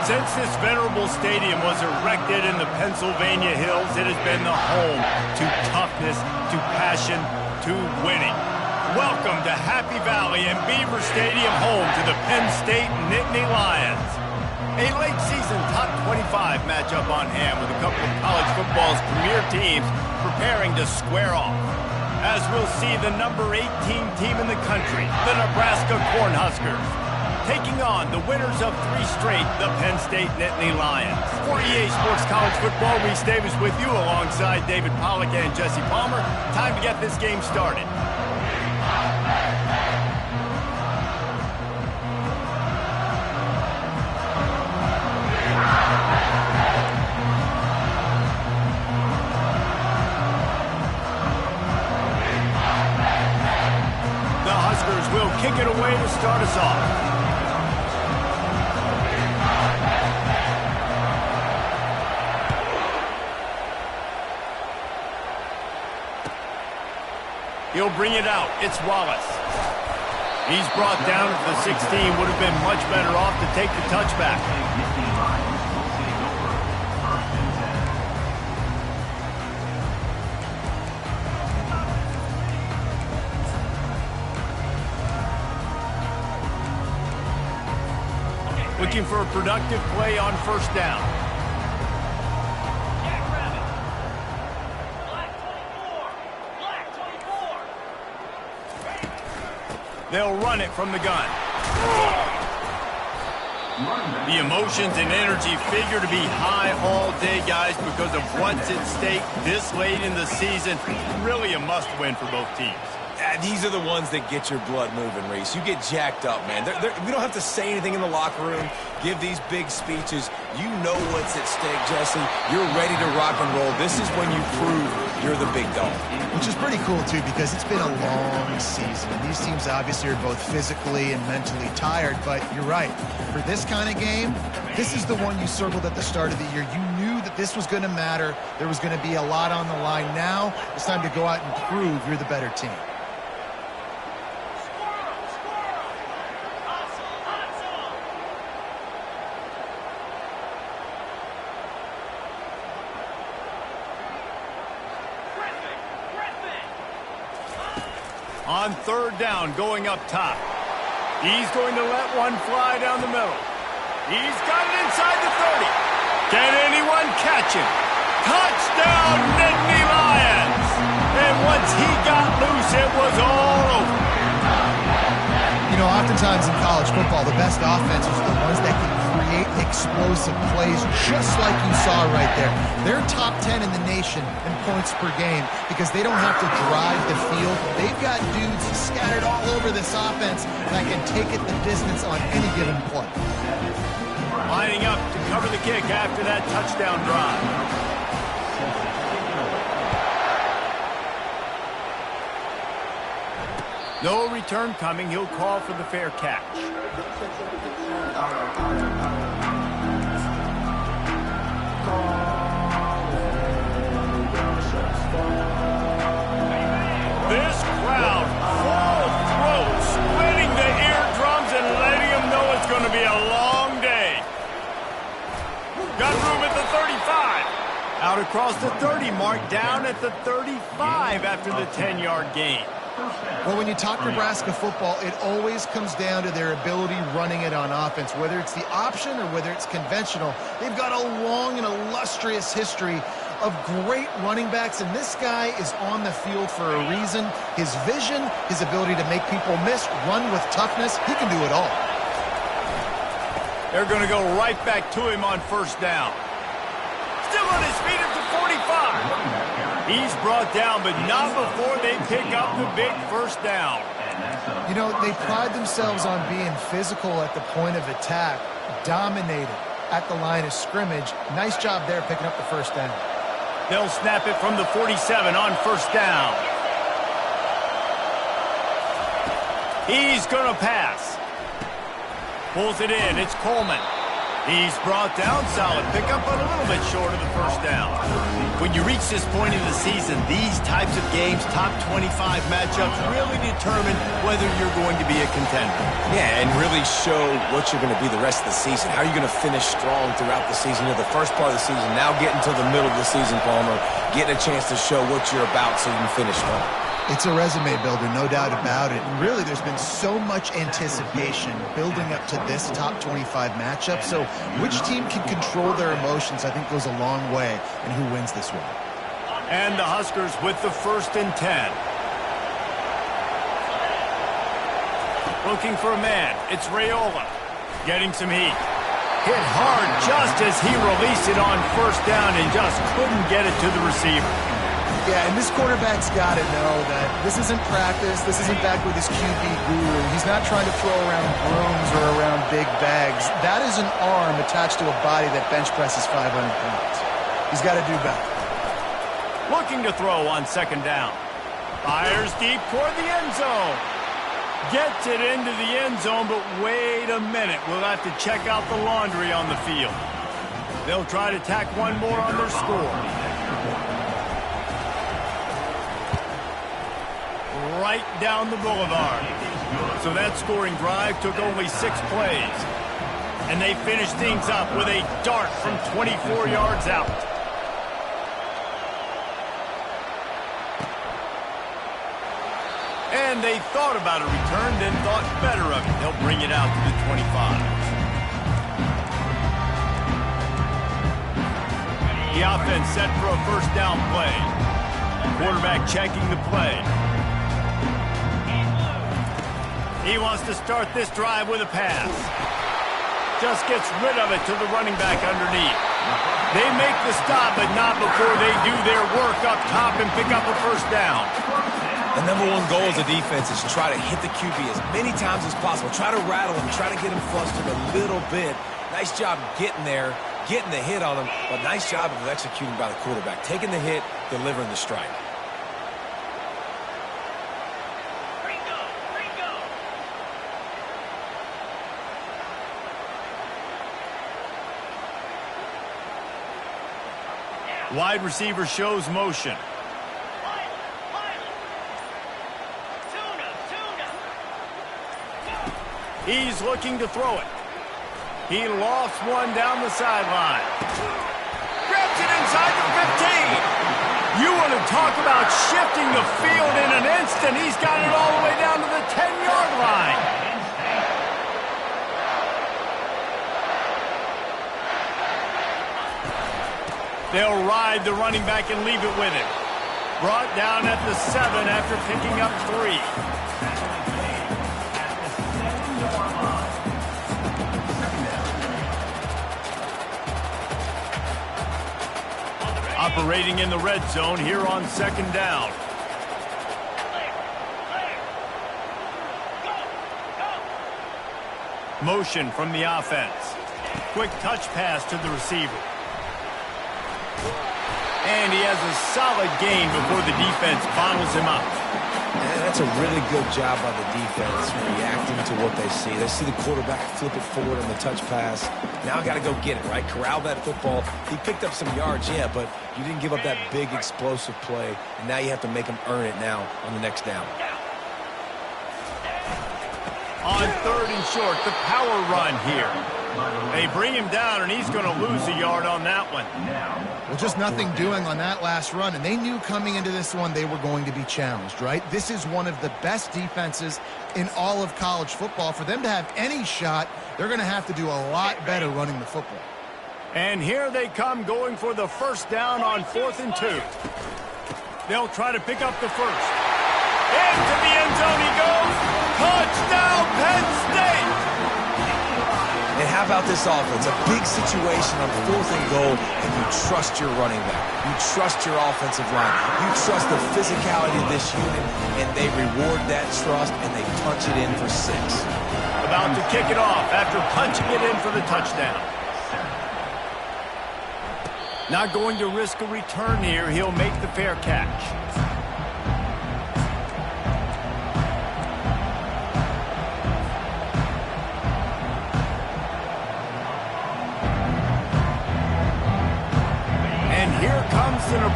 Since this venerable stadium was erected in the Pennsylvania Hills, it has been the home to toughness, to passion, to winning. Welcome to Happy Valley and Beaver Stadium, home to the Penn State Nittany Lions. A late season top 25 matchup on hand with a couple of college football's premier teams preparing to square off. As we'll see the number 18 team in the country, the Nebraska Cornhuskers, taking on the winners of 3 straight, the Penn State Nittany Lions. For EA Sports College Football, Reese Davis with you alongside David Pollack and Jesse Palmer. Time to get this game started. The Huskers will kick it away to start us off. He'll bring it out. It's Wallace. He's brought down at the 16. Would have been much better off to take the touchback. Looking for a productive play on first down. They'll run it from the gun. The emotions and energy figure to be high all day, guys, because of what's at stake this late in the season. Really a must-win for both teams. These are the ones that get your blood moving, Reese. You get jacked up, man. We don't have to say anything in the locker room, give these big speeches. You know what's at stake, Jesse. You're ready to rock and roll. This is when you prove you're the big dog. Which is pretty cool, too, because it's been a long season. These teams obviously are both physically and mentally tired, but you're right. For this kind of game, this is the one you circled at the start of the year. You knew that this was going to matter. There was going to be a lot on the line. Now it's time to go out and prove you're the better team. On third down, going up top. He's going to let one fly down the middle. He's got it inside the 30. Can anyone catch him? Touchdown, Nittany Lions! And once he got loose, it was all over. You know, oftentimes in college football, the best offenses are the ones that can create explosive plays, just like you saw right there. They're top 10 in the nation in points per game because they don't have to drive the field. They've got dudes scattered all over this offense that can take it the distance on any given play. Lining up to cover the kick after that touchdown drive. No return coming. He'll call for the fair catch. This crowd, full throat, splitting the eardrums and letting them know it's going to be a long day. Got room at the 35. Out across the 30 mark, down at the 35 after the 10-yard gain. Well, when you talk Nebraska football, it always comes down to their ability running it on offense, whether it's the option or whether it's conventional. They've got a long and illustrious history of great running backs, and this guy is on the field for a reason. His vision, his ability to make people miss, run with toughness, he can do it all. They're going to go right back to him on first down. Still on his feet at the 45. He's brought down, but not before they pick up the big first down. You know, they pride themselves on being physical at the point of attack, dominated at the line of scrimmage. Nice job there picking up the first down. They'll snap it from the 47 on first down. He's going to pass. Pulls it in. It's Coleman. He's brought down, solid pickup, but a little bit short of the first down. When you reach this point in the season, these types of games, top 25 matchups, really determine whether you're going to be a contender. Yeah, and really show what you're going to be the rest of the season. How are you going to finish strong throughout the season? The first part of the season, now getting to the middle of the season, Palmer, getting a chance to show what you're about so you can finish strong. It's a resume builder, no doubt about it. And really, there's been so much anticipation building up to this top 25 matchup. So which team can control their emotions, I think, goes a long way in who wins this one. And the Huskers with the 1st and 10. Looking for a man. It's Raiola. Getting some heat. Hit hard just as he released it on 1st down and just couldn't get it to the receiver. Yeah, and this quarterback's got to know that this isn't practice. This isn't back with his QB guru. He's not trying to throw around brooms or around big bags. That is an arm attached to a body that bench presses 500 pounds. He's got to do better. Looking to throw on 2nd down. Fires deep toward the end zone. Gets it into the end zone, but wait a minute. We'll have to check out the laundry on the field. They'll try to tack one more on their score. Right down the boulevard. So that scoring drive took only 6 plays. And they finished things up with a dart from 24 yards out. And they thought about a return, then thought better of it. They'll bring it out to the 25. The offense set for a 1st down play. Quarterback checking the play. He wants to start this drive with a pass. Just gets rid of it to the running back underneath. They make the stop, but not before they do their work up top and pick up a 1st down. The number one goal as a defense is try to hit the QB as many times as possible. Try to rattle him, try to get him flustered a little bit. Nice job getting there, getting the hit on him, but nice job of executing by the quarterback. Taking the hit, delivering the strike. Wide receiver shows motion. He's looking to throw it. He lost one down the sideline. Grabs it inside the 15. You want to talk about shifting the field in an instant. He's got it all the way down to the 10-yard line. They'll ride the running back and leave it with him. Brought down at the 7 after picking up 3. Operating in the red zone here on 2nd down. Motion from the offense. Quick touch pass to the receiver. And he has a solid gain before the defense bottles him up. And that's a really good job by the defense reacting to what they see. They see the quarterback flip it forward on the touch pass. Now got to go get it, right? Corral that football. He picked up some yards, yeah, but you didn't give up that big explosive play. And now you have to make him earn it now on the next down. On 3rd and short, the power run here. They bring him down, and he's going to lose a yard on that one. Well, just nothing doing on that last run, and they knew coming into this one they were going to be challenged, right? This is one of the best defenses in all of college football. For them to have any shot, they're going to have to do a lot better running the football. And here they come going for the 1st down on 4th and 2. They'll try to pick up the 1st. Into the end zone he goes. Touchdown, Penn State! And how about this offense? A big situation on 4th and goal, and you trust your running back. You trust your offensive line. You trust the physicality of this unit, and they reward that trust, and they punch it in for 6. About to kick it off after punching it in for the touchdown. Not going to risk a return here. He'll make the fair catch.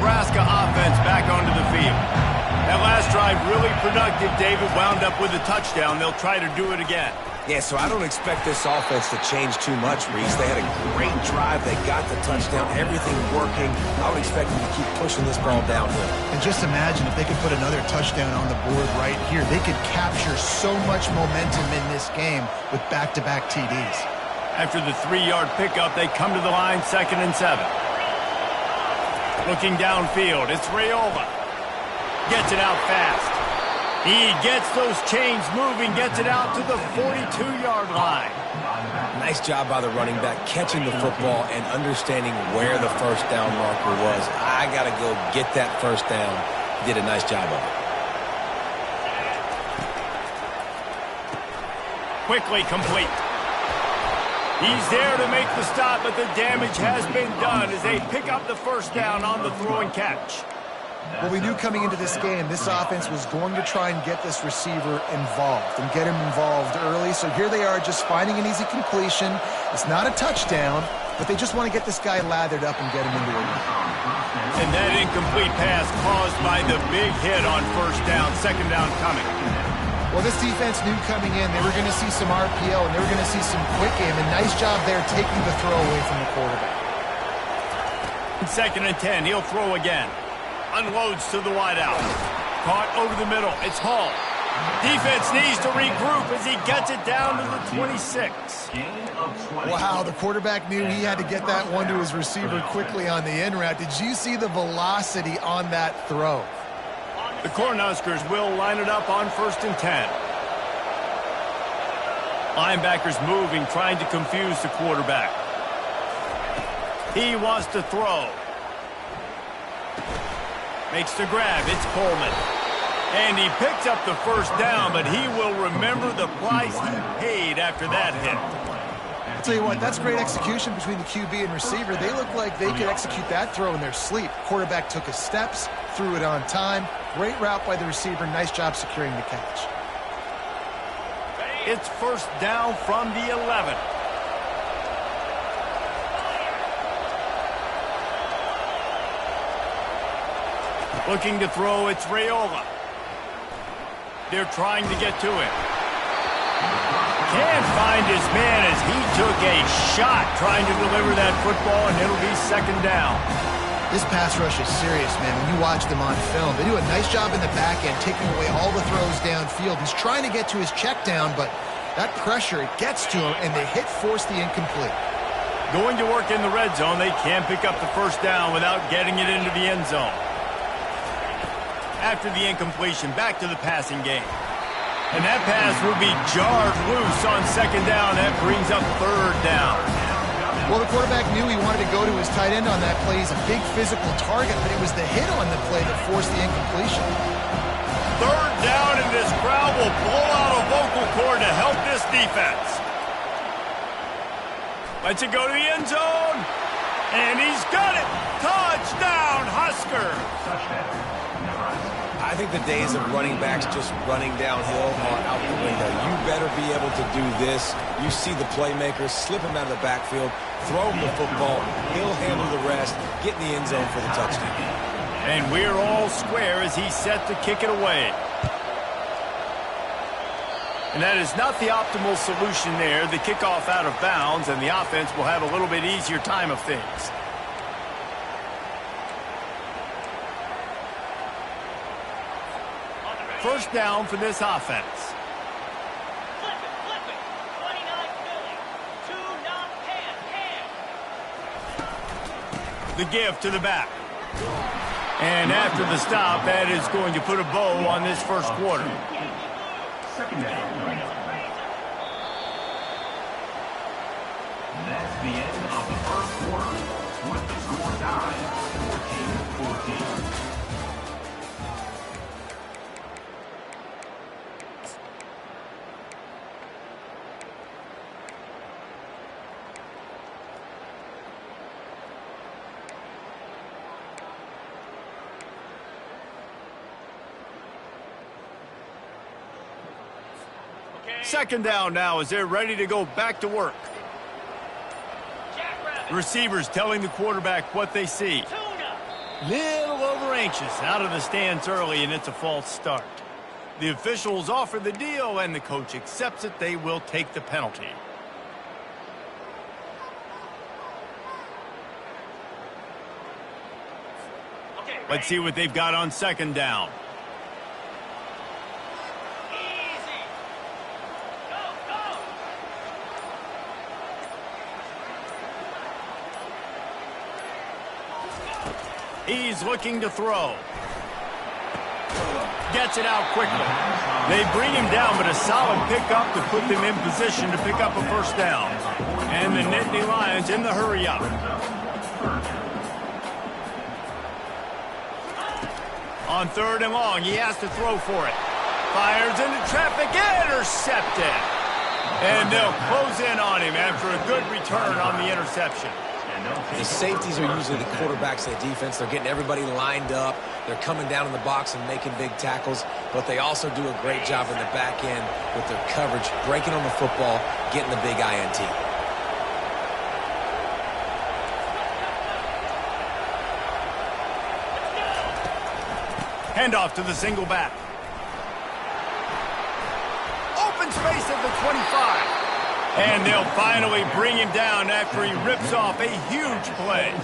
Nebraska offense back onto the field. That last drive really productive. David wound up with a touchdown. They'll try to do it again. Yeah, so I don't expect this offense to change too much, Reese. They had a great drive. They got the touchdown. Everything working. I would expect them to keep pushing this ball downhill. And just imagine if they could put another touchdown on the board right here. They could capture so much momentum in this game with back-to-back TDs. After the 3-yard pickup, they come to the line, 2nd and 7. Looking downfield, it's Raiola. Gets it out fast. He gets those chains moving, gets it out to the 42-yard line. Nice job by the running back, catching the football and understanding where the first down marker was. I got to go get that first down. He did a nice job of it. Quickly complete. He's there to make the stop, but the damage has been done as they pick up the first down on the throw and catch. Well, we knew coming into this game, this offense was going to try and get this receiver involved and get him involved early. So here they are just finding an easy completion. It's not a touchdown, but they just want to get this guy lathered up and get him into a run. And that incomplete pass caused by the big hit on first down, 2nd down coming. Well, this defense knew coming in they were going to see some RPO and they were going to see some quick game. And nice job there taking the throw away from the quarterback. 2nd and 10, he'll throw again. Unloads to the wideout. Caught over the middle. It's Hall. Defense needs to regroup as he gets it down to the 26. Wow, the quarterback knew he had to get that one to his receiver quickly on the in route. Did you see the velocity on that throw? The Cornhuskers will line it up on 1st and 10. Linebackers moving, trying to confuse the quarterback. He wants to throw. Makes the grab. It's Coleman. And he picks up the first down, but he will remember the price he paid after that hit. I'll tell you what, that's great execution between the QB and receiver. They look like they could execute that throw in their sleep. Quarterback took his steps, threw it on time. Great route by the receiver. Nice job securing the catch. It's first down from the 11. Looking to throw, it's Raiola. They're trying to get to him. Can't find his man as he took a shot trying to deliver that football, and it'll be 2nd down. This pass rush is serious, man. When you watch them on film, they do a nice job in the back end, taking away all the throws downfield. He's trying to get to his check down, but that pressure, it gets to him, and the hit forced the incomplete. Going to work in the red zone, they can't pick up the first down without getting it into the end zone. After the incompletion, back to the passing game. And that pass will be jarred loose on 2nd down. That brings up 3rd down. Well, the quarterback knew he wanted to go to his tight end on that play. He's a big physical target, but it was the hit on the play that forced the incompletion. 3rd down, and this crowd will blow out a vocal cord to help this defense. Lets it go to the end zone. And he's got it. Touchdown, Husker. I think the days of running backs just running downhill are out the window. You better be able to do this. You see the playmakers, slip him out of the backfield, throw him the football, he'll handle the rest, get in the end zone for the touchdown. And we're all square as he's set to kick it away. And that is not the optimal solution there. The kickoff out of bounds, and the offense will have a little bit easier time of things. First down for this offense. Flip it. 29 Philly. 2 not pan. The give to the back. And after the stop, that is going to put a bow on this first quarter. 2nd down. That's the end of the first quarter with the score tied 14-14. Second down now as they're ready to go back to work. Jackrabbit. Receivers telling the quarterback what they see. Tuna. Little over anxious, out of the stands early, and it's a false start. The officials offer the deal, and the coach accepts it. They will take the penalty. Let's see what they've got on second down. Easy. Go, go. He's looking to throw. Gets it out quickly. They bring him down, but a solid pickup to put them in position to pick up a first down. And the Nittany Lions in the hurry up. On third and long, he has to throw for it. Fires into traffic, intercepted. And they'll close in on him after a good return on the interception. The safeties are usually the quarterbacks of the defense. They're getting everybody lined up. They're coming down in the box and making big tackles, but they also do a great job in the back end with their coverage, breaking on the football, getting the big INT. Handoff to the single back. Open space at the 25. And they'll finally bring him down after he rips off a huge play.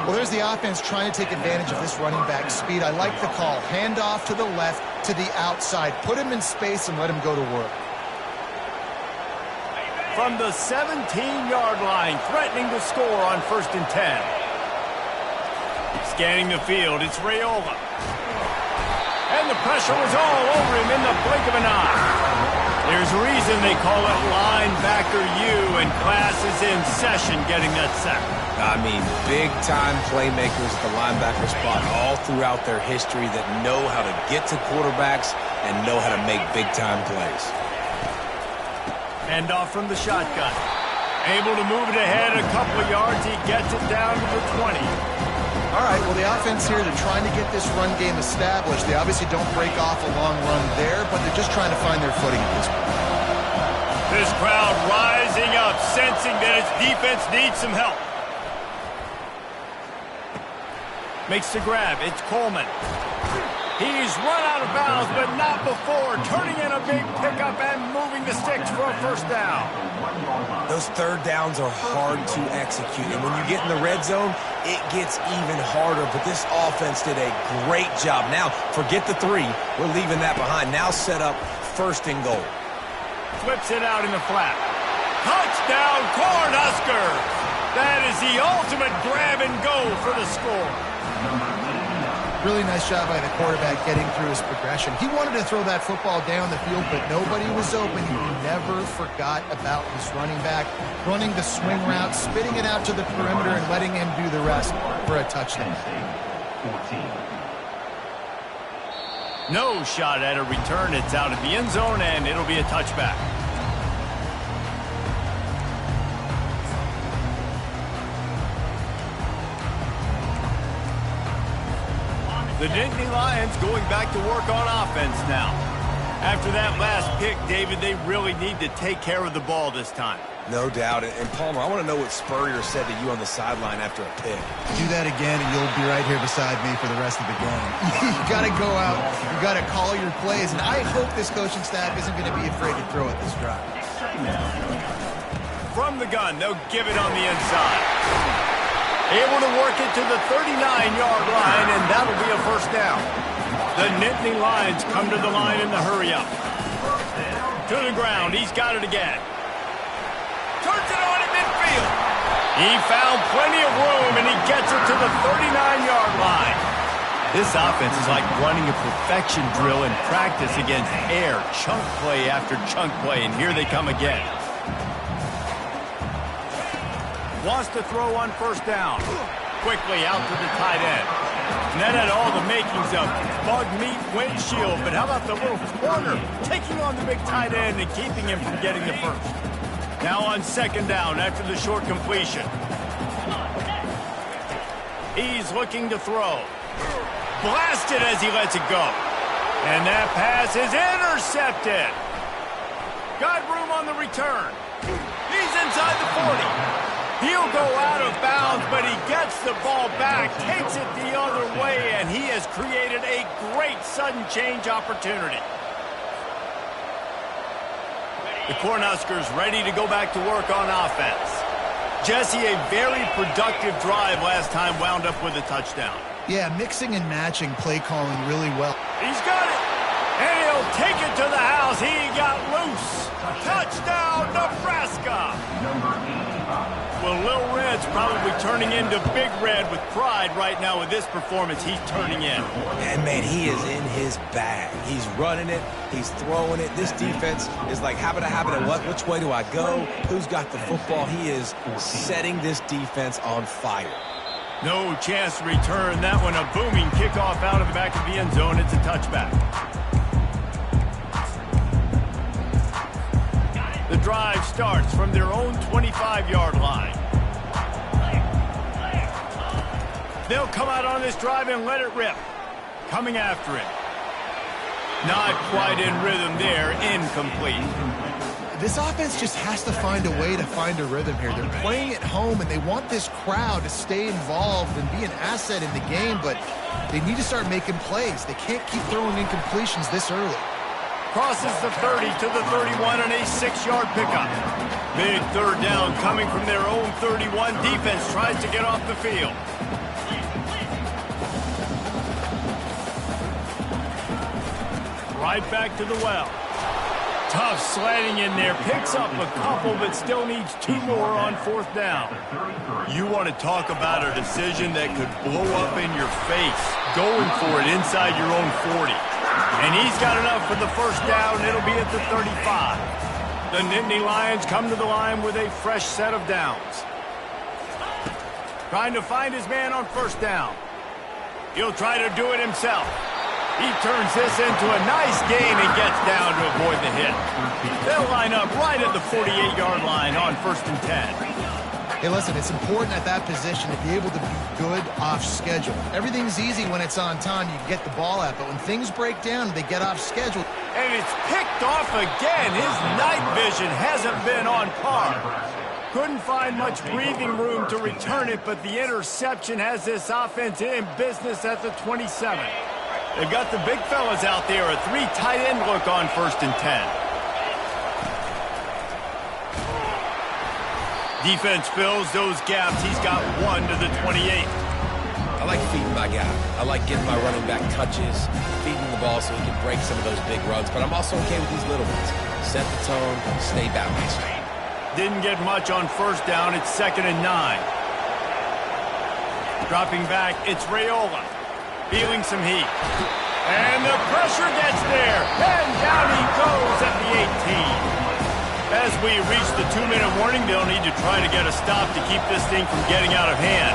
Well, there's the offense trying to take advantage of this running back speed. I like the call. Hand off to the left, to the outside. Put him in space and let him go to work. From the 17-yard line, threatening to score on 1st and 10. Scanning the field, it's Raiola. And the pressure was all over him in the blink of an eye. There's a reason they call it linebacker U, and class is in session getting that sack. I mean, big-time playmakers at the linebacker spot all throughout their history that know how to get to quarterbacks and know how to make big-time plays. Hand off from the shotgun. Able to move it ahead a couple of yards. He gets it down to the 20. All right, well, the offense here, they're trying to get this run game established. They obviously don't break off a long run there, but they're just trying to find their footing at this point. This crowd rising up, sensing that its defense needs some help. Makes the grab. It's Coleman. He's run out of bounds, but not before. Turning in a big pickup and moving the sticks for a first down. Those third downs are hard to execute, and when you get in the red zone, it gets even harder, but this offense did a great job. Now, forget the 3. We're leaving that behind. Now set up 1st and goal. Flips it out in the flat. Touchdown, Cornhuskers! That is the ultimate grab and go for the score. Really nice job by the quarterback getting through his progression. He wanted to throw that football down the field, but nobody was open. He never forgot about his running back, running the swing route, spitting it out to the perimeter, and letting him do the rest for a touchdown. No shot at a return. It's out of the end zone, and it'll be a touchback. The Nittany Lions going back to work on offense now. After that last pick, David, they really need to take care of the ball this time. No doubt. And Palmer, I want to know what Spurrier said to you on the sideline after a pick. Do that again, and you'll be right here beside me for the rest of the game. You got to go out. You got to call your plays, and I hope this coaching staff isn't going to be afraid to throw at this drive. From the gun, they'll give it on the inside. Able to work it to the 39-yard line, and that'll be a first down. The Nittany Lions come to the line in the hurry-up. To the ground, he's got it again. Turns it on in midfield. He found plenty of room, and he gets it to the 39-yard line. This offense is like running a perfection drill in practice against air, chunk play after chunk play, and here they come again. Wants to throw on first down. Quickly out to the tight end. And that had all the makings of bug meat windshield, but how about the little corner taking on the big tight end and keeping him from getting the first. Now on second down after the short completion. He's looking to throw. Blasted as he lets it go. And that pass is intercepted. Got room on the return. He's inside the 40. He'll go out of bounds, but he gets the ball back, takes it the other way, and he has created a great sudden change opportunity. The Cornhuskers ready to go back to work on offense. Jesse, a very productive drive last time wound up with a touchdown. Yeah, mixing and matching play calling really well. He's got it, and he'll take it to the house. He got loose. Touchdown, Nebraska. Number 85. Well, Lil Red's probably turning into Big Red with pride right now with this performance he's turning in. And, man, he is in his bag. He's running it. He's throwing it. This defense is like, habit, what? Which way do I go? Who's got the football? He is setting this defense on fire. No chance to return that one. A booming kickoff out of the back of the end zone. It's a touchback. The drive starts from their own 25-yard line. They'll come out on this drive and let it rip. Coming after it. Not quite in rhythm there. Incomplete. This offense just has to find a way to find a rhythm here. They're playing at home, and they want this crowd to stay involved and be an asset in the game, but they need to start making plays. They can't keep throwing incompletions this early. Crosses the 30 to the 31 and a 6-yard pickup. Big third down coming from their own 31. Defense tries to get off the field. Right back to the well. Tough sledding in there. Picks up a couple, but still needs 2 more on 4th down. You want to talk about a decision that could blow up in your face. Going for it inside your own 40. And he's got enough for the 1st down. It'll be at the 35. The Nittany Lions come to the line with a fresh set of downs. Trying to find his man on 1st down. He'll try to do it himself. He turns this into a nice gain and gets down to avoid the hit. They'll line up right at the 48-yard line on 1st and 10. Hey, listen, it's important at that position to be able to be good off schedule. Everything's easy when it's on time. You get the ball out, but when things break down, they get off schedule. And it's picked off again. His night vision hasn't been on par. Couldn't find much breathing room to return it, but the interception has this offense in business at the 27. They've got the big fellas out there, a 3 tight end look on 1st and 10. Defense fills those gaps. He's got 1 to the 28. I like feeding my guy. I like getting my running back touches, feeding the ball so he can break some of those big runs, but I'm also okay with these little ones. Set the tone, stay balanced. Didn't get much on 1st down. It's 2nd and 9. Dropping back, it's Raiola. Feeling some heat. And the pressure gets there. And down he goes at the 18. As we reach the 2-minute warning, they'll need to try to get a stop to keep this thing from getting out of hand.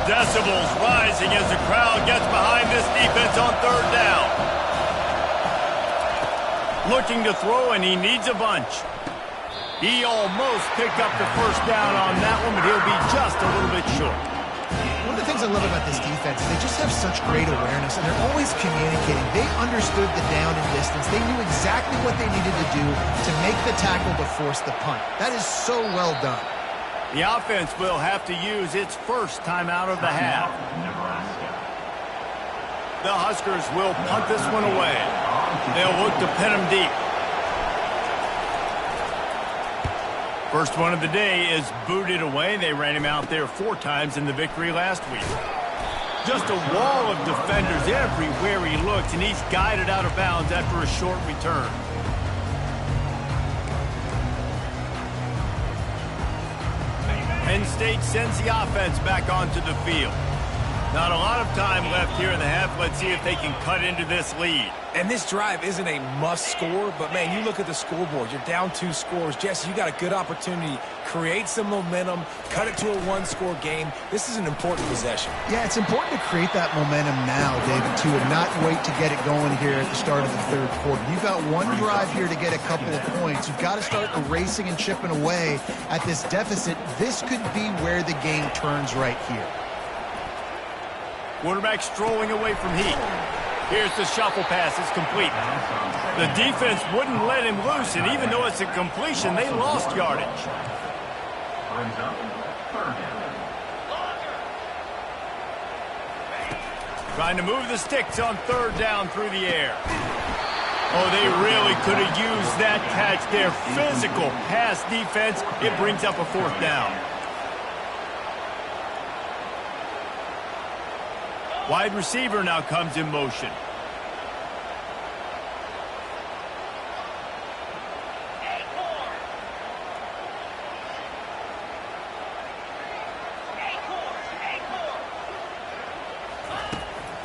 Decibels rising as the crowd gets behind this defense on 3rd down. Looking to throw, and he needs a bunch. He almost picked up the 1st down on that one, but he'll be just a little bit short. One of the things I love about this defense is they just have such great awareness, and they're always communicating. They understood the down and distance. They knew exactly what they needed to do to make the tackle to force the punt. That is so well done. The offense will have to use its 1st timeout of the half. The Huskers will punt this one away. They'll look to pin him deep. First one of the day is booted away. They ran him out there 4 times in the victory last week. Just a wall of defenders everywhere he looks, and he's guided out of bounds after a short return. Penn State sends the offense back onto the field. Not a lot of time left here in the half. Let's see if they can cut into this lead. And this drive isn't a must score, but, man, you look at the scoreboard. You're down 2 scores. Jesse, you got a good opportunity. Create some momentum. Cut it to a 1-score game. This is an important possession. Yeah, it's important to create that momentum now, David, too, and not wait to get it going here at the start of the 3rd quarter. You've got 1 drive here to get a couple of points. You've got to start erasing and chipping away at this deficit. This could be where the game turns right here. Quarterback strolling away from heat. Here's the shuffle pass. It's complete. The defense wouldn't let him loose, and even though it's a completion, they lost yardage. Brings up third down. Trying to move the sticks on third down through the air. Oh, they really could have used that catch there. Physical pass defense. It brings up a fourth down. Wide receiver now comes in motion.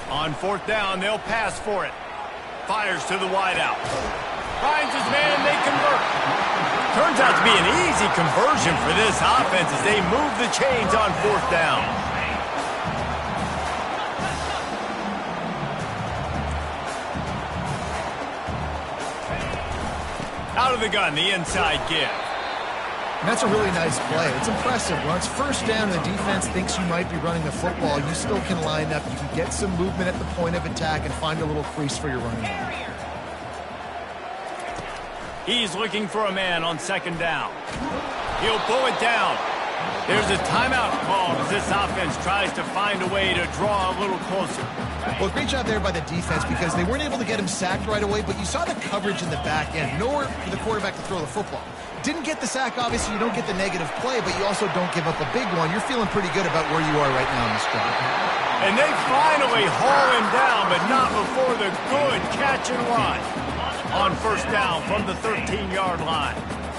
On fourth down, they'll pass for it. Fires to the wideout. Finds his man, they convert. Turns out to be an easy conversion for this offense as they move the chains on fourth down. Out of the gun, the inside give. And that's a really nice play. It's impressive. When it's first down and the defense thinks you might be running the football, you still can line up. You can get some movement at the point of attack and find a little crease for your running back. He's looking for a man on second down. He'll pull it down. There's a timeout called as this offense tries to find a way to draw a little closer. Well, great job there by the defense because they weren't able to get him sacked right away, but you saw the coverage in the back end. Nowhere for the quarterback to throw the football. Didn't get the sack, obviously. You don't get the negative play, but you also don't give up a big one. You're feeling pretty good about where you are right now in this drive. And they finally haul him down, but not before the good catch and run. On first down from the 13-yard line.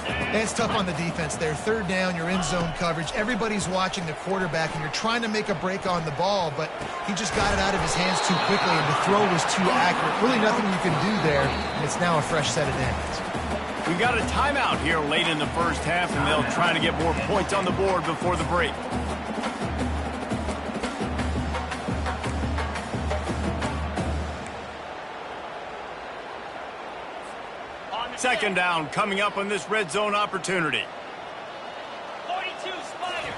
And it's tough on the defense there. Third down, you're in zone coverage. Everybody's watching the quarterback, and you're trying to make a break on the ball, but he just got it out of his hands too quickly, and the throw was too accurate. Really nothing you can do there, and it's now a fresh set of downs. We got a timeout here late in the first half, and they'll try to get more points on the board before the break. Second down coming up on this red zone opportunity. 42 Spider.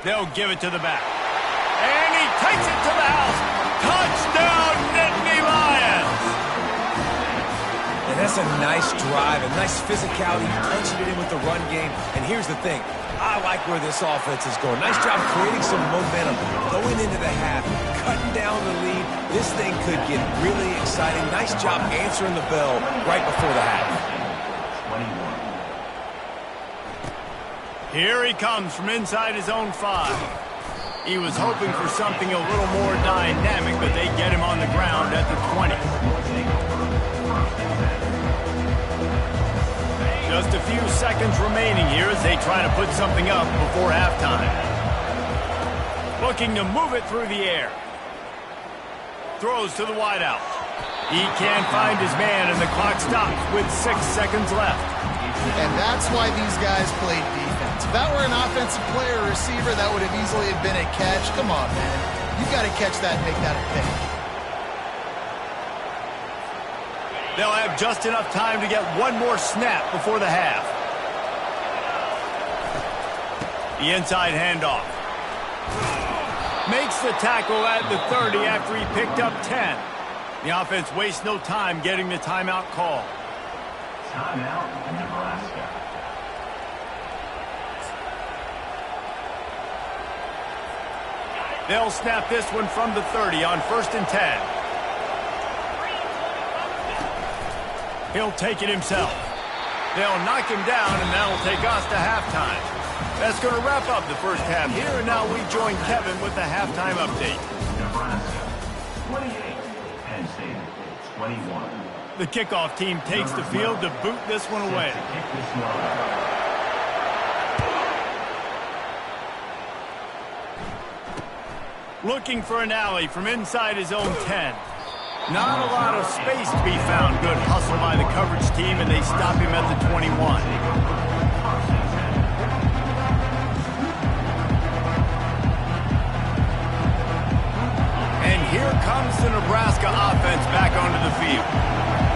They'll give it to the back. And he takes it to the house. Touchdown, Nittany Lions! And that's a nice drive, a nice physicality, punching it in with the run game. And here's the thing. I like where this offense is going. Nice job creating some momentum, going into the half, cutting down the lead. This thing could get really exciting. Nice job answering the bell right before the half. 21. Here he comes from inside his own 5. He was hoping for something a little more dynamic, but they get him on the ground at the 20. Just a few seconds remaining here as they try to put something up before halftime. Looking to move it through the air. Throws to the wideout. He can't find his man, and the clock stops with 6 seconds left. And that's why these guys played defense. If that were an offensive player or receiver, that would have easily have been a catch. Come on, man. You got to catch that and make that a pick. They'll have just enough time to get one more snap before the half. The inside handoff. Makes the tackle at the 30 after he picked up 10. The offense wastes no time getting the timeout call. Timeout, Nebraska. They'll snap this one from the 30 on 1st and 10. He'll take it himself. They'll knock him down, and that'll take us to halftime. That's going to wrap up the first half here, and now we join Kevin with the halftime update. Nebraska, 28. Penn State, 21. The kickoff team takes the field to boot this one away. Kick this one. Looking for an alley from inside his own 10. Not a lot of space to be found. Good hustle by the coverage team, and they stop him at the 21. And here comes the Nebraska offense back onto the field.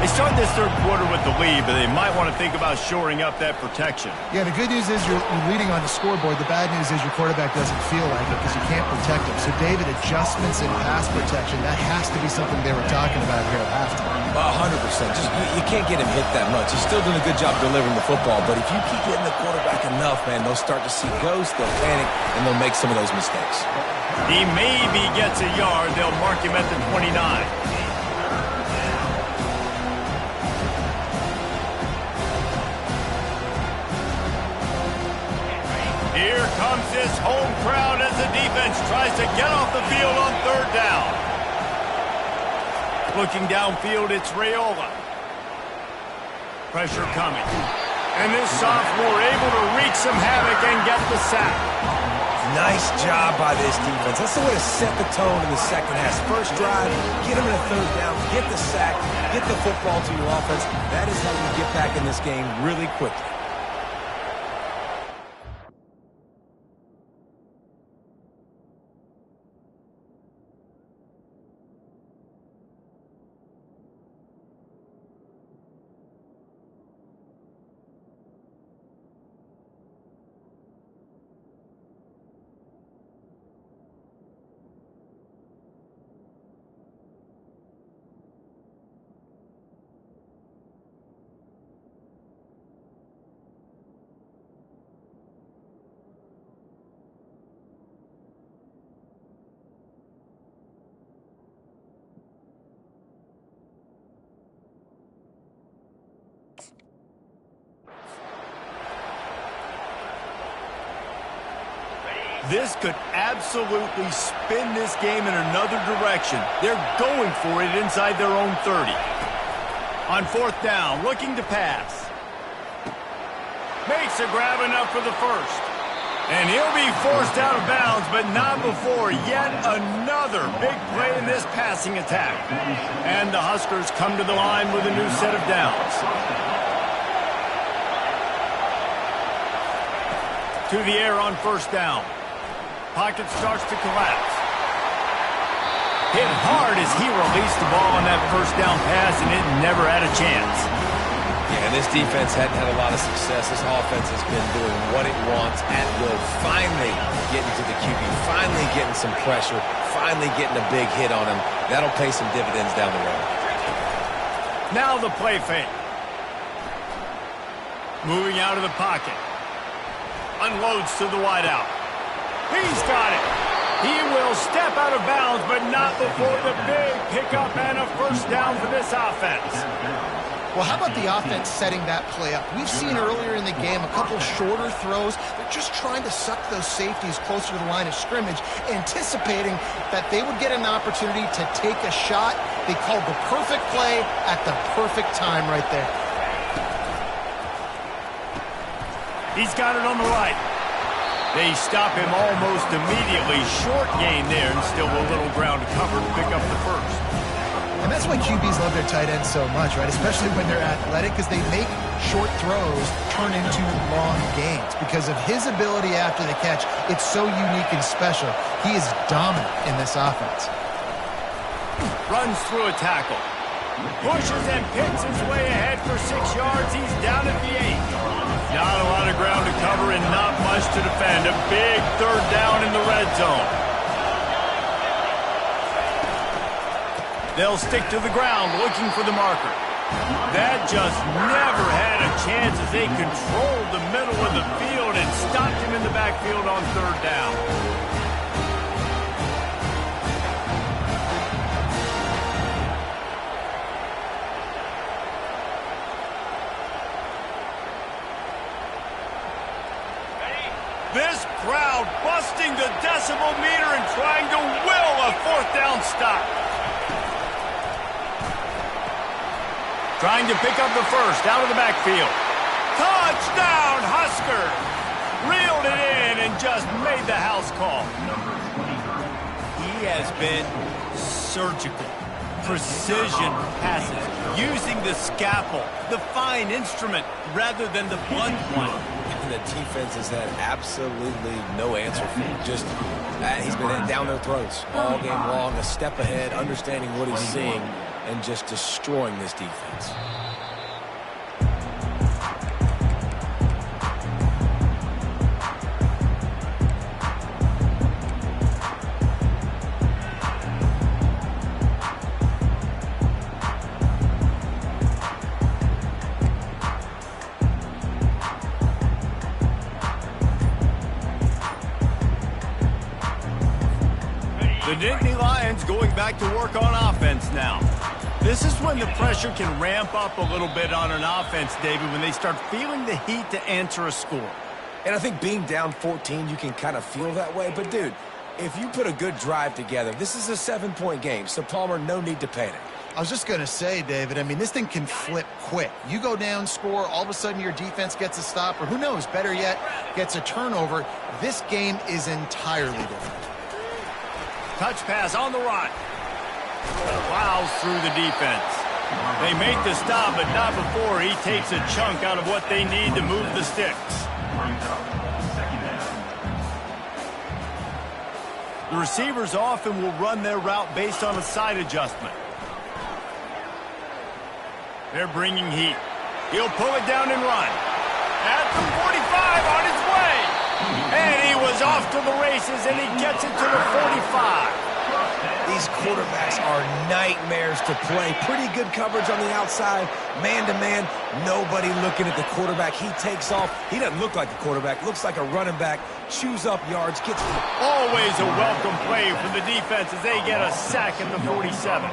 They started this third quarter with the lead, but they might want to think about shoring up that protection. Yeah, the good news is you're leading on the scoreboard. The bad news is your quarterback doesn't feel like it because you can't protect him. So, David, adjustments in pass protection, that has to be something they were talking about here at halftime. 100%. Just you can't get him hit that much. He's still doing a good job delivering the football, but if you keep hitting the quarterback enough, man, they'll start to see ghosts, they'll panic, and they'll make some of those mistakes. He maybe gets a yard. They'll mark him at the 29. Here comes this home crowd as the defense tries to get off the field on third down. Looking downfield, it's Raiola. Pressure coming. And this sophomore able to wreak some havoc and get the sack. Nice job by this defense. That's the way to set the tone in the second half. First drive, get them in a third down, get the sack, get the football to your offense. That is how you get back in this game really quickly. This could absolutely spin this game in another direction. They're going for it inside their own 30. On fourth down, looking to pass. Makes a grab enough for the first. And he'll be forced out of bounds, but not before yet another big play in this passing attack. And the Huskers come to the line with a new set of downs. To the air on first down. Pocket starts to collapse. Hit hard as he released the ball on that first down pass, and it never had a chance. Yeah, and this defense hadn't had a lot of success. This offense has been doing what it wants at will. Finally getting to the QB, finally getting some pressure, finally getting a big hit on him. That'll pay some dividends down the road. Now the play fake. Moving out of the pocket. Unloads to the wideout. He's got it. He will step out of bounds, but not before the big pickup and a first down for this offense. Well, how about the offense setting that play up? We've seen earlier in the game a couple shorter throws. They're just trying to suck those safeties closer to the line of scrimmage, anticipating that they would get an opportunity to take a shot. They called the perfect play at the perfect time right there. He's got it on the right. They stop him almost immediately. Short gain there, and still a little ground to cover to pick up the first. And that's why QBs love their tight ends so much, right? Especially when they're athletic, because they make short throws turn into long gains. Because of his ability after the catch, it's so unique and special. He is dominant in this offense. Runs through a tackle. Pushes and picks his way ahead for 6 yards. He's down at the 8. Not a lot of ground to cover and not much to defend. A big third down in the red zone. They'll stick to the ground looking for the marker. That just never had a chance as they controlled the middle of the field and stopped him in the backfield on third down. This crowd busting the decibel meter and trying to will a fourth down stop. Trying to pick up the first out of the backfield. Touchdown, Huskers! Reeled it in and just made the house call. He has been surgical. Precision passes, using the scalpel, the fine instrument, rather than the blunt one. And the defense has had absolutely no answer for him. Just, he's been down their throats all game long, a step ahead, understanding what he's seeing. and just destroying this defense. The Nittany Lions going back to work on offense now. This is when the pressure can ramp up a little bit on an offense, David, when they start feeling the heat to answer a score. And I think being down 14, you can kind of feel that way. But, dude, if you put a good drive together, this is a 7-point game. So, Palmer, no need to panic. I was just going to say, David, I mean, this thing can flip quick. You go down, score, all of a sudden your defense gets a stop, or who knows, better yet, gets a turnover. This game is entirely different. Touch pass on the run. Plows through the defense. They make the stop, but not before he takes a chunk out of what they need to move the sticks. The receivers often will run their route based on a side adjustment. They're bringing heat. He'll pull it down and run. At the 45 on his way. And he was off to the races, and he gets it to the 45. These quarterbacks are nightmares to play. Pretty good coverage on the outside. Man-to-man, nobody looking at the quarterback. He takes off. He doesn't look like a quarterback. Looks like a running back. Chews up yards. Gets always a welcome play from the defense as they get a sack at the 47.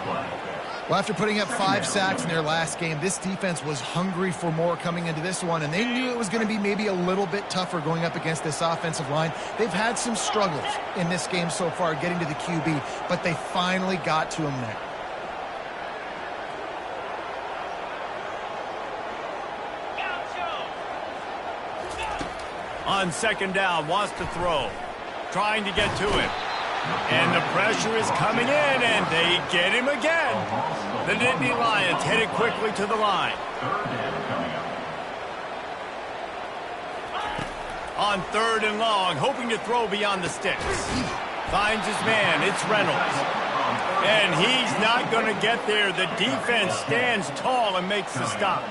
Well, after putting up 5 sacks in their last game, this defense was hungry for more coming into this one, and they knew it was going to be maybe a little bit tougher going up against this offensive line. They've had some struggles in this game so far getting to the QB, but they finally got to him there. On second down, wants to throw. Trying to get to him. And the pressure is coming in, and they get him again. The Nittany Lions headed quickly to the line. On third and long, hoping to throw beyond the sticks. Finds his man, it's Reynolds. And he's not going to get there. The defense stands tall and makes the stop.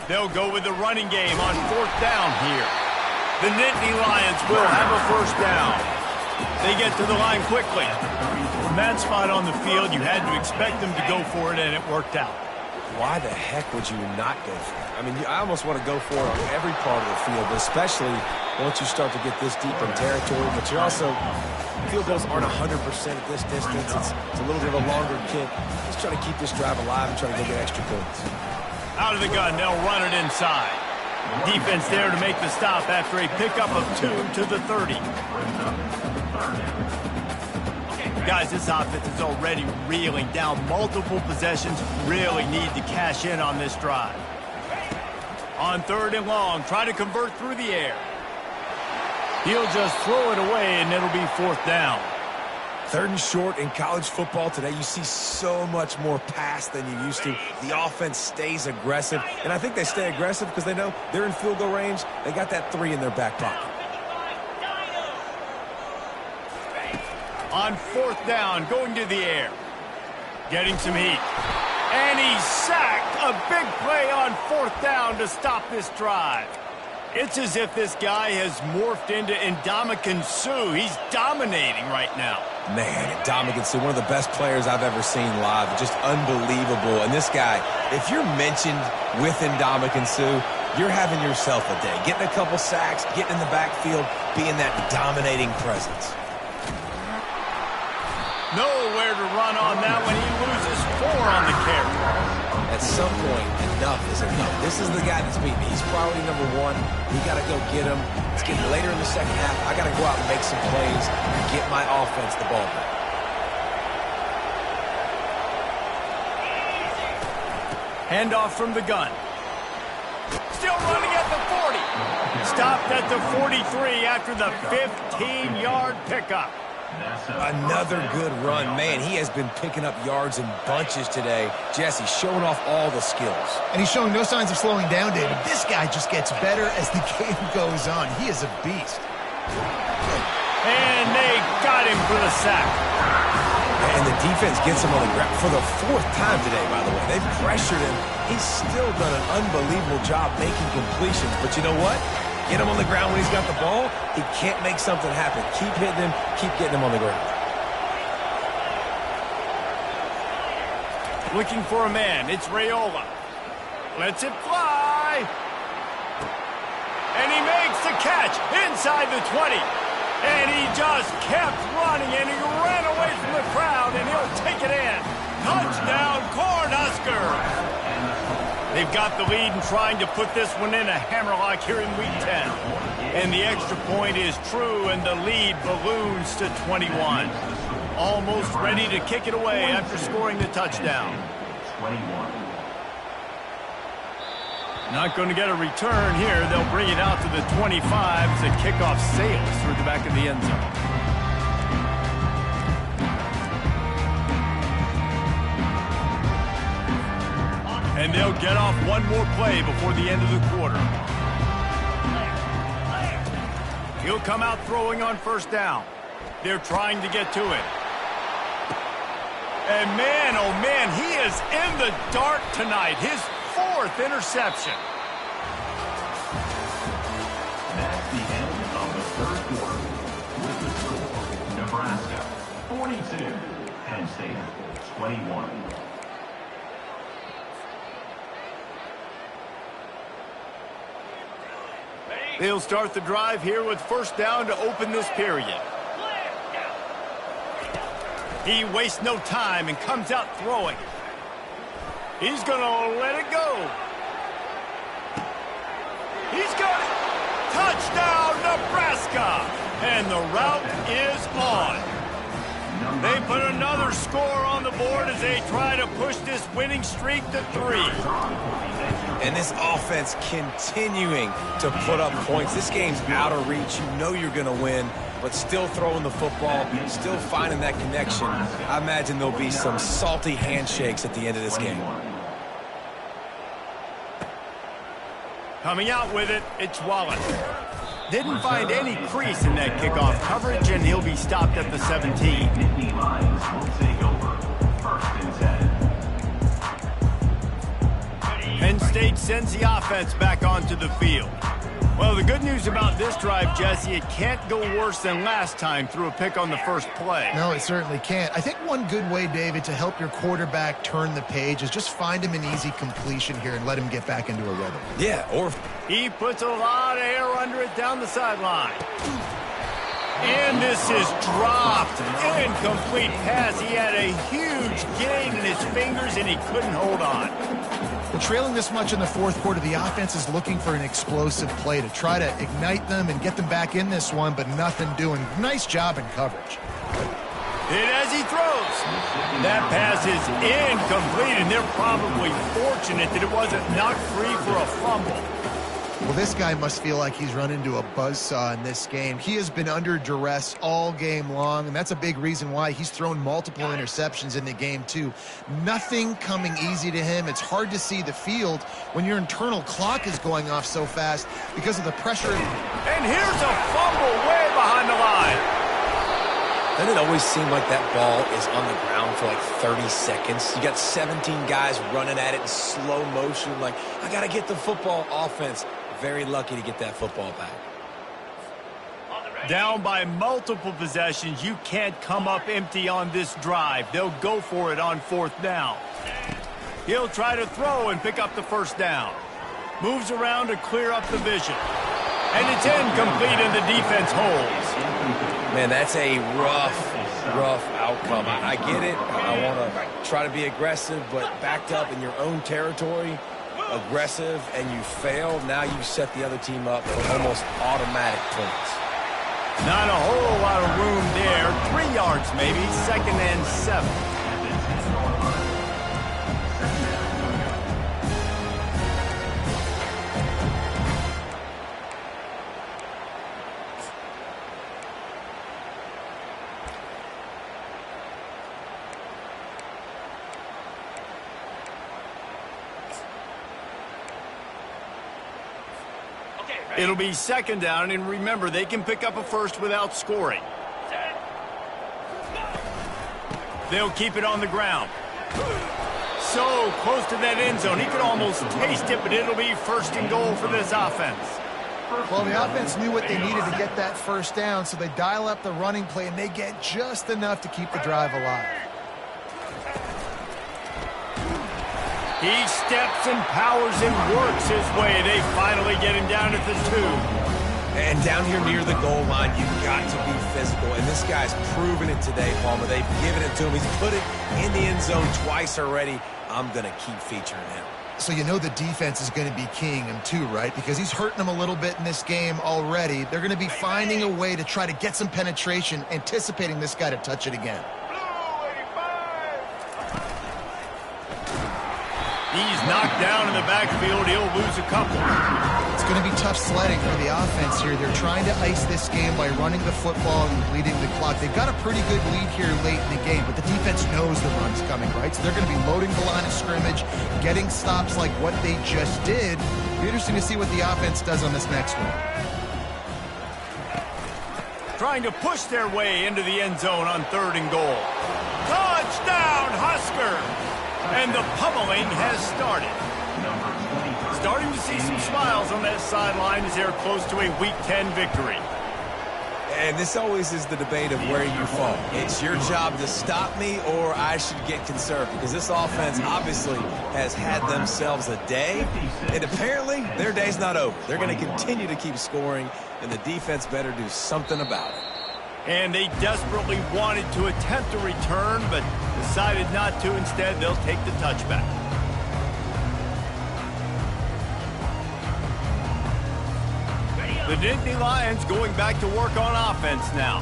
They'll go with the running game on fourth down here. The Nittany Lions will have a first down. They get to the line quickly. From that spot on the field, you had to expect them to go for it, and it worked out. Why the heck would you not go for it? I mean, I almost want to go for it on every part of the field, especially once you start to get this deep in territory. But you're also, field goals aren't 100% at this distance. It's a little bit of a longer kick. Just trying to keep this drive alive and trying to go get extra points. Out of the gun, they'll run it inside. Defense there to make the stop after a pickup of 2 to the 30. Guys, this offense is already reeling down. Multiple possessions, really need to cash in on this drive. On third and long, try to convert through the air. He'll just throw it away, and it'll be fourth down. Third and short in college football today, you see so much more pass than you used to. The offense stays aggressive, and I think they stay aggressive because they know they're in field goal range. They got that 3 in their back pocket. On fourth down, going to the air. Getting some heat. And he's sacked. A big play on fourth down to stop this drive. It's as if this guy has morphed into Ndamukong Suh. He's dominating right now. Man, Ndamukong Suh, one of the best players I've ever seen live. Just unbelievable. And this guy, if you're mentioned with Ndamukong Suh, you're having yourself a day. Getting a couple sacks, getting in the backfield, being that dominating presence. Nowhere to run on that when he loses 4 on the carry. At some point, enough is enough. This is the guy that's beating me. He's priority number 1. We got to go get him. It's getting later in the second half. I got to go out and make some plays and get my offense the ball back. Handoff from the gun. Still running at the 40. Stopped at the 43 after the 15-yard pickup. Another good run. Man, he has been picking up yards in bunches today. Jesse showing off all the skills. And he's showing no signs of slowing down, David. This guy just gets better as the game goes on. He is a beast. And they got got him for the sack. And the defense gets him on the ground for the 4th time today, by the way. They've pressured him. He's still done an unbelievable job making completions. But you know what? Get him on the ground when he's got the ball. He can't make something happen. Keep hitting him. Keep getting him on the ground. Looking for a man. It's Raiola. Lets it fly. And he makes the catch inside the 20. And he just kept running, and he ran away from the crowd, and he'll take it in. Touchdown, Cornhuskers! They've got the lead and trying to put this one in a hammerlock here in Week 10. And the extra point is true, and the lead balloons to 21. Almost ready to kick it away after scoring the touchdown. 21. Not going to get a return here. They'll bring it out to the 25 as the kickoff sails through the back of the end zone. And they'll get off one more play before the end of the quarter. He'll come out throwing on first down. They're trying to get to it. And man, oh man, he is in the dark tonight. His 4th interception. That's the end of the 3rd quarter. With the score, Nebraska 42, Penn State 21. They'll start the drive here with first down to open this period. He wastes no time and comes out throwing. He's going to let it go. He's got it. Touchdown, Nebraska. And the route is on. They put another score on the board as they try to push this winning streak to 3. And this offense continuing to put up points. This game's out of reach. You know you're going to win, but still throwing the football, still finding that connection. I imagine there'll be some salty handshakes at the end of this game. Coming out with it, it's Wallace. Didn't find any crease in that kickoff coverage, and he'll be stopped at the 17. Nittany Lions will take over. 1st and 10. Penn State sends the offense back onto the field. Well, the good news about this drive, Jesse, it can't go worse than last time through a pick on the first play. No, it certainly can't. I think one good way, David, to help your quarterback turn the page is just find him an easy completion here and let him get back into a rhythm. Yeah, or He puts a lot of air under it down the sideline. And this is dropped. Incomplete pass. He had a huge gain in his fingers, and he couldn't hold on. Well, trailing this much in the 4th quarter, the offense is looking for an explosive play to try to ignite them and get them back in this one, but nothing doing. Nice job in coverage. And as he throws, that pass is incomplete, and they're probably fortunate that it wasn't knocked free for a fumble. Well, this guy must feel like he's run into a buzzsaw in this game. He has been under duress all game long, and that's a big reason why he's thrown multiple interceptions in the game, too. Nothing coming easy to him. It's hard to see the field when your internal clock is going off so fast because of the pressure. And here's a fumble way behind the line. doesn't it always seem like that ball is on the ground for like 30 seconds? You got 17 guys running at it in slow motion. Like, I got to get the football. Offense, very lucky to get that football back. Down by multiple possessions, you can't come up empty on this drive. They'll go for it on 4th down. He'll try to throw and pick up the first down. Moves around to clear up the vision. And it's incomplete, and the defense holds. Man, that's a rough outcome. I get it. I want to try to be aggressive, but backed up in your own territory, aggressive, and you fail. Now you set the other team up for almost automatic points. Not a whole lot of room there. 3 yards maybe, 2nd and 7. It'll be 2nd down, and remember, they can pick up a first without scoring. They'll keep it on the ground. So close to that end zone. He could almost taste it, but it'll be first and goal for this offense. Well, the offense knew what they needed to get that first down, so they dial up the running play, and they get just enough to keep the drive alive. He steps and powers and works his way. They finally get him down at the 2. And down here near the goal line, you've got to be physical. And this guy's proven it today, Palmer. They've given it to him. He's put it in the end zone twice already. I'm going to keep featuring him. So you know the defense is going to be keying him too, right? Because he's hurting them a little bit in this game already. They're going to be finding a way to try to get some penetration, anticipating this guy to touch it again. He's knocked down in the backfield. He'll lose a couple. It's going to be tough sledding for the offense here. They're trying to ice this game by running the football and leading the clock. They've got a pretty good lead here late in the game, but the defense knows the run's coming, right? So they're going to be loading the line of scrimmage, getting stops like what they just did. It'll be interesting to see what the offense does on this next one. Trying to push their way into the end zone on 3rd and goal. Touchdown, Husker! And the pummeling has started. Starting to see some smiles on that sideline as they're close to a Week 10 victory. And this always is the debate of where you fall. It's your job to stop me, or I should get conserved, because this offense obviously has had themselves a day, and apparently their day's not over. They're going to continue to keep scoring, and the defense better do something about it. And they desperately wanted to attempt a return, but decided not to. Instead, they'll take the touchback. The Nittany Lions going back to work on offense now.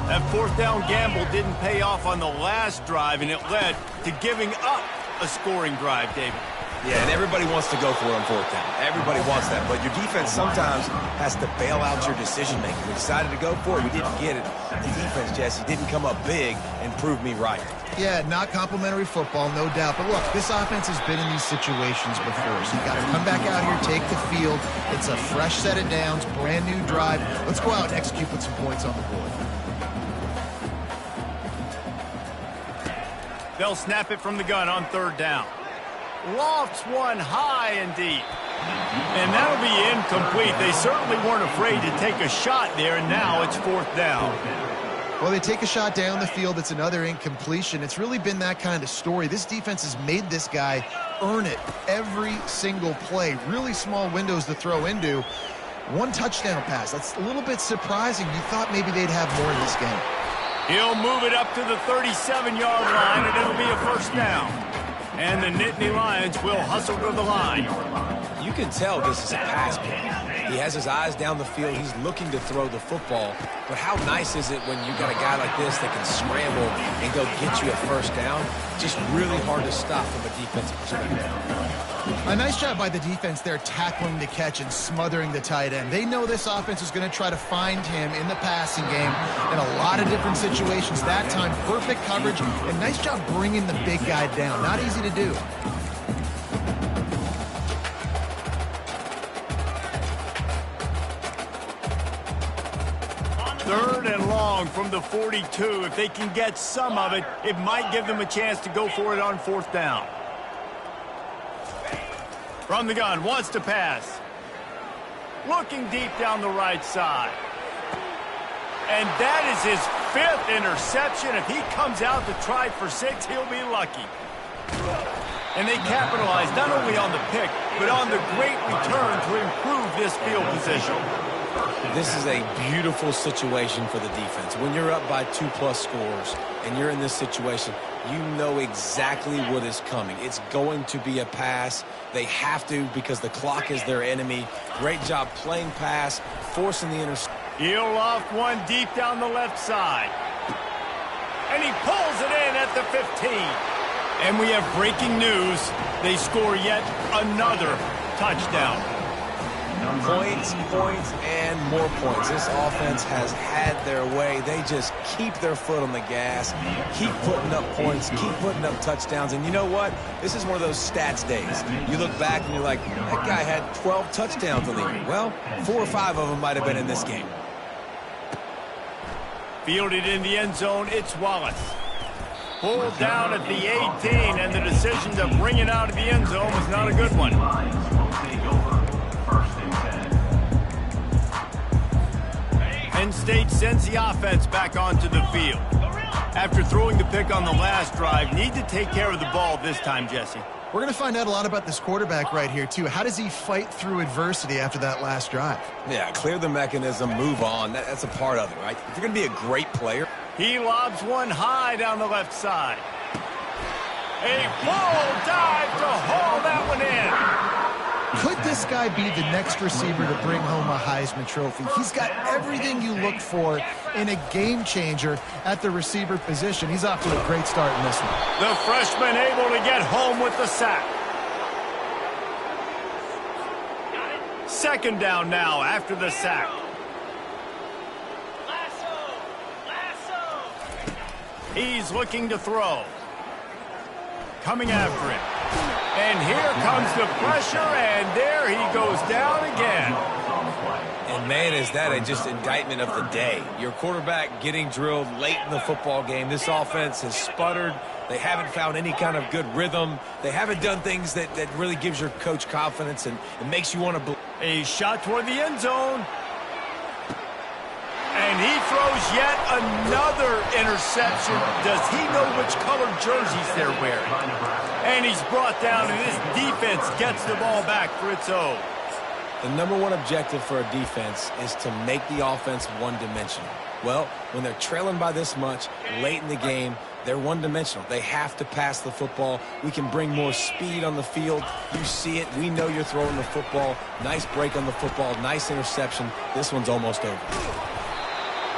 That 4th down gamble didn't pay off on the last drive, and it led to giving up a scoring drive, David. Yeah, and everybody wants to go for it on 4th down. Everybody wants that, but your defense sometimes has to bail out your decision-making. We decided to go for it. We didn't get it. The defense, Jesse, didn't come up big and prove me right. Yeah, not complimentary football, no doubt. But look, this offense has been in these situations before, so you got to come back out here, take the field. It's a fresh set of downs, brand new drive. Let's go out and execute with some points on the board. They'll snap it from the gun on 3rd down. Lofts one high and deep. And that'll be incomplete. They certainly weren't afraid to take a shot there, and now it's 4th down. Well, they take a shot down the field. It's another incompletion. It's really been that kind of story. This defense has made this guy earn it every single play. Really small windows to throw into. 1 touchdown pass. That's a little bit surprising. You thought maybe they'd have more in this game. He'll move it up to the 37-yard line, and it'll be a 1st down. And the Nittany Lions will hustle to the line. You can tell this is a pass play. He has his eyes down the field. He's looking to throw the football. But how nice is it when you got a guy like this that can scramble and go get you a 1st down? Just really hard to stop from a defensive perspective. A nice job by the defense there, tackling the catch and smothering the tight end. They know this offense is going to try to find him in the passing game in a lot of different situations. That time, perfect coverage, and nice job bringing the big guy down. Not easy to do. Third and long from the 42. If they can get some of it, it might give them a chance to go for it on 4th down. From the gun, wants to pass. Looking deep down the right side. And that is his 5th interception. If he comes out to try for 6, he'll be lucky. And they capitalize not only on the pick, but on the great return to improve this field position. This is a beautiful situation for the defense. When you're up by 2+ scores and you're in this situation, you know exactly what is coming. It's going to be a pass. They have to because the clock is their enemy. Great job playing pass, forcing the interception. He'll loft one deep down the left side. And he pulls it in at the 15. And we have breaking news. They score yet another touchdown. Points, and more points. This offense has had their way. They just keep their foot on the gas, keep putting up points, keep putting up touchdowns. And you know what? This is one of those stats days. You look back and you're like, that guy had 12 touchdowns in the year. Well, 4 or 5 of them might have been in this game. Fielded in the end zone, it's Wallace. Pulled down at the 18, and the decision to bring it out of the end zone was not a good one. Penn State sends the offense back onto the field. After throwing the pick on the last drive, need to take care of the ball this time, Jesse. We're going to find out a lot about this quarterback right here, too. How does he fight through adversity after that last drive? Yeah, clear the mechanism, move on. That's a part of it, right? If you're going to be a great player. He lobs one high down the left side. A full dive to haul that one in. Could this guy be the next receiver to bring home a Heisman Trophy? He's got everything you look for in a game changer at the receiver position. He's off to a great start in this one. The freshman able to get home with the sack. Second down now after the sack. He's looking to throw. Coming after him. And here comes the pressure, and there he goes down again. And, man, is that just indictment of the day. Your quarterback getting drilled late in the football game. This offense has sputtered. They haven't found any kind of good rhythm. They haven't done things that really gives your coach confidence and makes you want to believe. A shot toward the end zone. And he throws yet another interception. Does he know which color jerseys they're wearing? And he's brought down, and this defense gets the ball back for its own. The number one objective for a defense is to make the offense one-dimensional. Well, when they're trailing by this much late in the game, they're one-dimensional. They have to pass the football. We can bring more speed on the field. You see it. We know you're throwing the football. Nice break on the football. Nice interception. This one's almost over.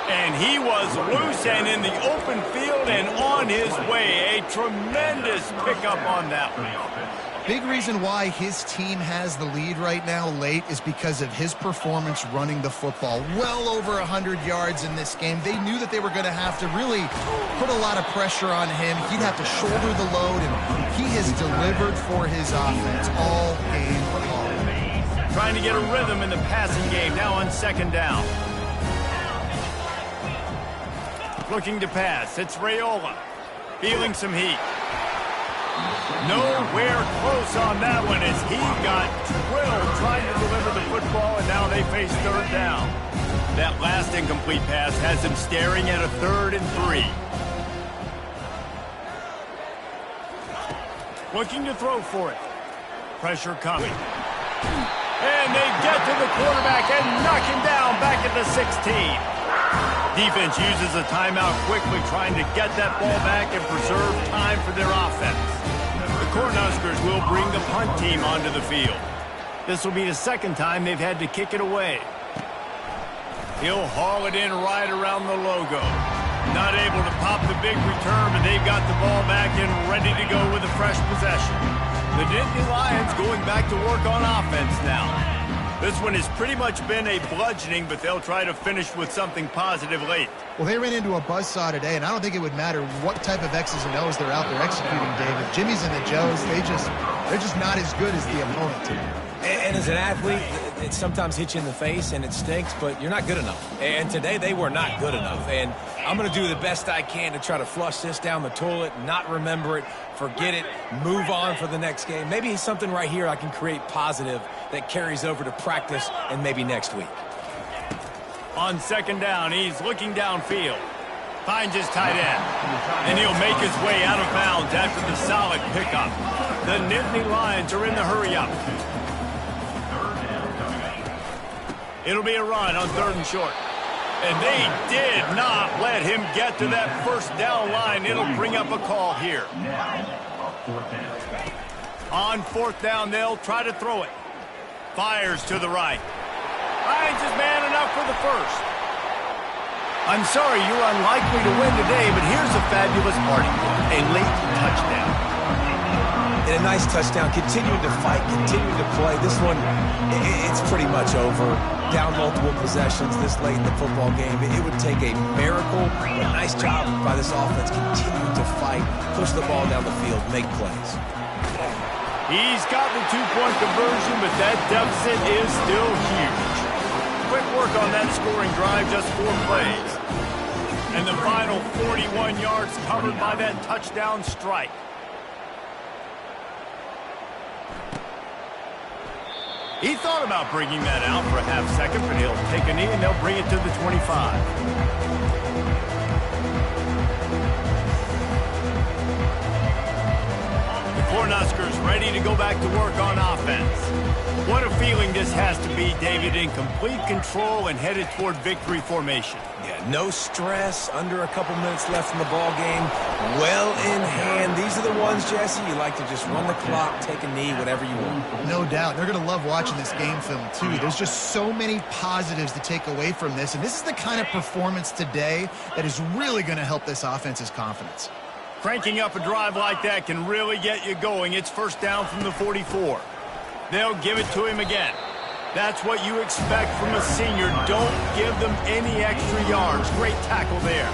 And he was loose and in the open field and on his way. A tremendous pickup on that one. Big reason why his team has the lead right now late is because of his performance running the football. Well over 100 yards in this game. They knew that they were going to have to really put a lot of pressure on him. He'd have to shoulder the load, and he has delivered for his offense all game long. Trying to get a rhythm in the passing game now on second down. Looking to pass. It's Raiola. Feeling some heat. Nowhere close on that one as he got drilled trying to deliver the football, and now they face third down. That last incomplete pass has him staring at a 3rd and 3. Looking to throw for it. Pressure coming. And they get to the quarterback and knock him down back at the 16. Defense uses a timeout quickly, trying to get that ball back and preserve time for their offense. The Cornhuskers will bring the punt team onto the field. This will be the second time they've had to kick it away. He'll haul it in right around the logo. Not able to pop the big return, but they've got the ball back and ready to go with a fresh possession. The Nittany Lions going back to work on offense now. This one has pretty much been a bludgeoning, but they'll try to finish with something positive late. Well, they ran into a buzzsaw today, and I don't think it would matter what type of X's and O's they're out there executing, David. Jimmy's and the Joes, they're just not as good as the opponent. And as an athlete, it sometimes hits you in the face, and it stinks, but you're not good enough. And today they were not good enough. And I'm going to do the best I can to try to flush this down the toilet, not remember it, forget it, move on for the next game. Maybe something right here I can create positive that carries over to practice and maybe next week. On second down, he's looking downfield. Finds his tight end. And he'll make his way out of bounds after the solid pickup. The Nittany Lions are in the hurry-up. It'll be a run on 3rd and short. And they did not let him get to that first down line. It'll bring up a call here. On 4th down, they'll try to throw it. Fires to the right. Finds his man enough for the first. I'm sorry you're unlikely to win today, but here's a fabulous party. A late touchdown. And a nice touchdown. Continuing to fight, continuing to play. This one, it's pretty much over. Down multiple possessions this late in the football game. It would take a miracle. A nice job by this offense. Continuing to fight, push the ball down the field, make plays. He's got the 2-point conversion, but that deficit is still huge. Quick work on that scoring drive, just 4 plays. And the final 41 yards covered by that touchdown strike. He thought about bringing that out for a half second, but he'll take a knee and they'll bring it to the 25. The Cornhuskers ready to go back to work on offense. What a feeling this has to be, David, in complete control and headed toward victory formation. Yeah, no stress, under a couple minutes left in the ball game, well in hand. These are the ones, Jesse, you like to just run the clock, take a knee, whatever you want. No doubt. They're going to love watching this game film, too. There's just so many positives to take away from this, and this is the kind of performance today that is really going to help this offense's confidence. Cranking up a drive like that can really get you going. It's first down from the 44. They'll give it to him again. That's what you expect from a senior. Don't give them any extra yards. Great tackle there.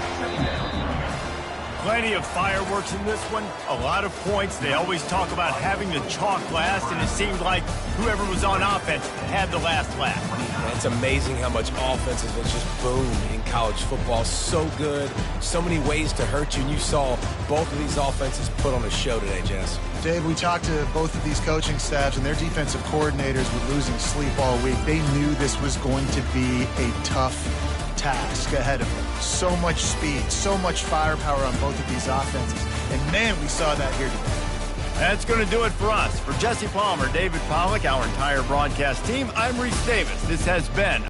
Plenty of fireworks in this one. A lot of points. They always talk about having the chalk last, and it seemed like whoever was on offense had the last laugh. It's amazing how much offense has just boomed in college football. So good. So many ways to hurt you, and you saw both of these offenses put on a show today, Jess. Dave, we talked to both of these coaching staffs, and their defensive coordinators were losing sleep all week. They knew this was going to be a tough task ahead of them. So much speed, so much firepower on both of these offenses. And, man, we saw that here today. That's going to do it for us. For Jesse Palmer, David Pollack, our entire broadcast team, I'm Reese Davis. This has been